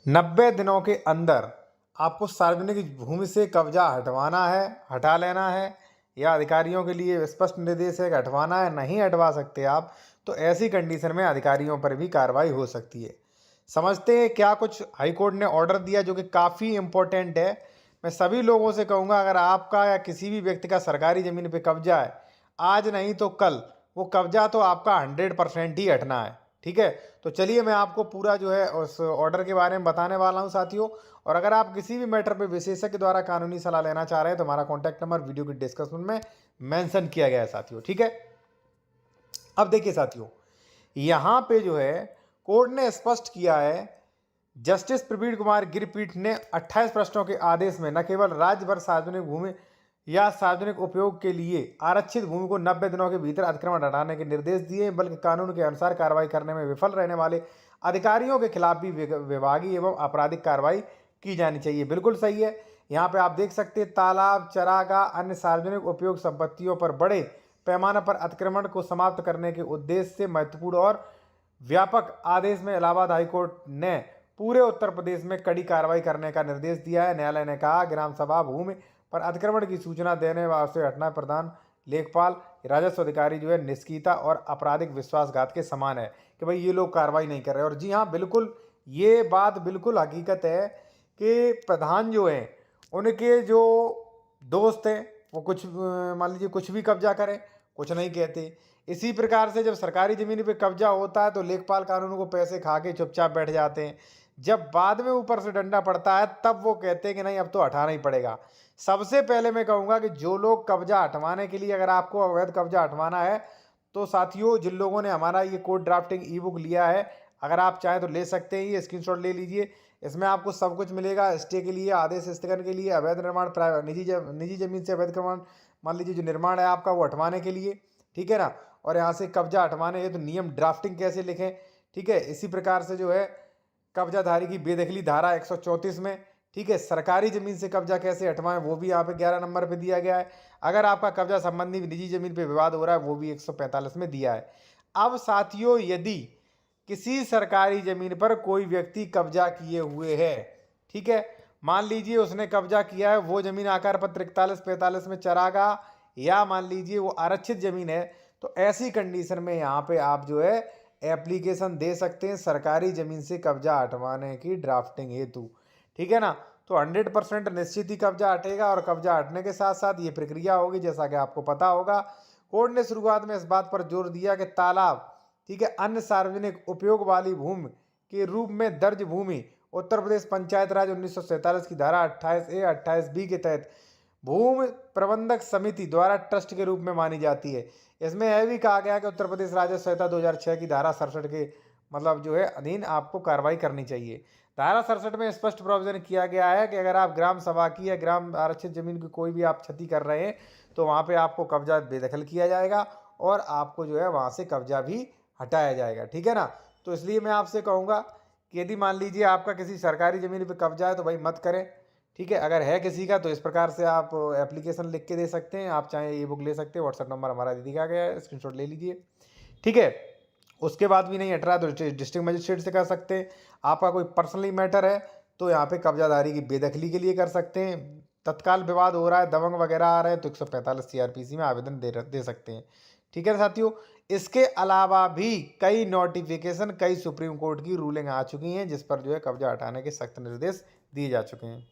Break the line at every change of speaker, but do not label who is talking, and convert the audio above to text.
90 दिनों के अंदर आपको सार्वजनिक भूमि से कब्जा हटवाना है, हटा लेना है, या अधिकारियों के लिए स्पष्ट निर्देश है कि हटवाना है, नहीं हटवा सकते आप, तो ऐसी कंडीशन में अधिकारियों पर भी कार्रवाई हो सकती है। समझते हैं क्या कुछ हाई कोर्ट ने ऑर्डर दिया जो कि काफ़ी इम्पोर्टेंट है। मैं सभी लोगों से कहूँगा, अगर आपका या किसी भी व्यक्ति का सरकारी ज़मीन पे कब्जा है, आज नहीं तो कल वो कब्जा तो आपका 100% ही हटना है। ठीक है, तो चलिए मैं आपको पूरा जो है उस ऑर्डर के बारे में बताने वाला हूं साथियों। और अगर आप किसी भी मैटर पे विशेषज्ञ द्वारा कानूनी सलाह लेना चाह रहे हैं तो हमारा कॉन्टैक्ट नंबर वीडियो की डिस्क्रिप्शन में मेंशन किया गया है साथियों। ठीक है, अब देखिए साथियों, यहाँ पे जो है कोर्ट ने स्पष्ट किया है, जस्टिस प्रवीण कुमार गिरपीठ ने 28 प्रश्नों के आदेश में न केवल राज्य भर सार्वजनिक भूमि या सार्वजनिक उपयोग के लिए आरक्षित भूमि को 90 दिनों के भीतर अतिक्रमण हटाने के निर्देश दिए, बल्कि कानून के अनुसार कार्रवाई करने में विफल रहने वाले अधिकारियों के खिलाफ भी विभागीय एवं आपराधिक कार्रवाई की जानी चाहिए। बिल्कुल सही है। यहाँ पे आप देख सकते हैं, तालाब, चरागाह, अन्य सार्वजनिक उपयोग संपत्तियों पर बड़े पैमाने पर अतिक्रमण को समाप्त करने के उद्देश्य से महत्वपूर्ण और व्यापक आदेश में इलाहाबाद हाईकोर्ट ने पूरे उत्तर प्रदेश में कड़ी कार्रवाई करने का निर्देश दिया है। न्यायालय ने कहा, ग्राम सभा भूमि पर अतिक्रमण की सूचना देने वाले घटना प्रधान लेखपाल राजस्व अधिकारी जो है निष्क्रियता और आपराधिक विश्वासघात के समान है कि भाई ये लोग कार्रवाई नहीं कर रहे। और जी हाँ, बिल्कुल ये बात बिल्कुल हकीकत है कि प्रधान जो हैं उनके जो दोस्त हैं वो कुछ मान लीजिए कुछ भी कब्जा करें, कुछ नहीं कहते। इसी प्रकार से जब सरकारी ज़मीन पे कब्जा होता है तो लेखपाल कानून को पैसे खा के चुपचाप बैठ जाते हैं। जब बाद में ऊपर से डंडा पड़ता है तब वो कहते हैं कि नहीं अब तो हटाना ही पड़ेगा। सबसे पहले मैं कहूँगा कि जो लोग कब्जा हटवाने के लिए, अगर आपको अवैध कब्जा हटवाना है तो साथियों, जिन लोगों ने हमारा ये कोड ड्राफ्टिंग ई बुक लिया है, अगर आप चाहें तो ले सकते हैं, ये स्क्रीनशॉट ले लीजिए। इसमें आपको सब कुछ मिलेगा, स्टे के लिए, आदेश स्थगन के लिए, अवैध निर्माण, निजी जमीन से अवैध निर्माण मान लीजिए जो निर्माण है आपका वो हटवाने के लिए, ठीक है ना। और यहाँ से कब्जा हटवाने है तो नियम ड्राफ्टिंग कैसे लिखें, ठीक है। इसी प्रकार से जो है कब्जाधारी की बेदखली धारा 134 में, ठीक है, सरकारी जमीन से कब्जा कैसे हटवाएं वो भी यहाँ पे 11 नंबर पे दिया गया है। अगर आपका कब्जा संबंधी निजी जमीन पे विवाद हो रहा है वो भी 145 में दिया है। अब साथियों, यदि किसी सरकारी जमीन पर कोई व्यक्ति कब्जा किए हुए है, ठीक है, मान लीजिए उसने कब्जा किया है, वो जमीन आकार पत्र 41-45 में चरागाह या मान लीजिए वो आरक्षित जमीन है, तो ऐसी कंडीशन में यहाँ पे आप जो है एप्लीकेशन दे सकते हैं सरकारी जमीन से कब्जा हटवाने की ड्राफ्टिंग हेतु, ठीक है ना। तो 100% निश्चित ही कब्जा हटेगा और कब्जा हटने के साथ साथ ये प्रक्रिया होगी, जैसा कि आपको पता होगा, कोर्ट ने शुरुआत में इस बात पर जोर दिया कि तालाब, ठीक है, अन्य सार्वजनिक उपयोग वाली भूमि के रूप में दर्ज भूमि उत्तर प्रदेश पंचायत राज 1947 की धारा 28A 28B के तहत भूमि प्रबंधक समिति द्वारा ट्रस्ट के रूप में मानी जाती है। इसमें यह भी कहा गया कि उत्तर प्रदेश राजस्व संहिता 2006 की धारा 67 के मतलब जो है अधीन आपको कार्रवाई करनी चाहिए। धारा 67 में स्पष्ट प्रोविजन किया गया है कि अगर आप ग्राम सभा की या ग्राम आरक्षित जमीन की कोई भी आप क्षति कर रहे हैं तो वहाँ पे आपको कब्जा बेदखल किया जाएगा और आपको जो है वहाँ से कब्जा भी हटाया जाएगा, ठीक है ना। तो इसलिए मैं आपसे कहूँगा कि यदि मान लीजिए आपका किसी सरकारी ज़मीन पे कब्जा है तो भाई मत करें, ठीक है। अगर है किसी का तो इस प्रकार से आप एप्लीकेशन लिख के दे सकते हैं। आप चाहें ई बुक ले सकते हैं, व्हाट्सएप नंबर हमारा दिया गया है, स्क्रीनशॉट ले लीजिए, ठीक है। उसके बाद भी नहीं हट रहा तो डिस्ट्रिक्ट मजिस्ट्रेट से कर सकते हैं। आपका कोई पर्सनली मैटर है तो यहाँ पे कब्जादारी की बेदखली के लिए कर सकते हैं। तत्काल विवाद हो रहा है, दबंग वगैरह आ रहे हैं तो 145 CRPC में आवेदन दे सकते हैं, ठीक है साथियों। इसके अलावा भी कई नोटिफिकेशन, कई सुप्रीम कोर्ट की रूलिंग आ चुकी हैं जिस पर जो है कब्जा हटाने के सख्त निर्देश दिए जा चुके हैं।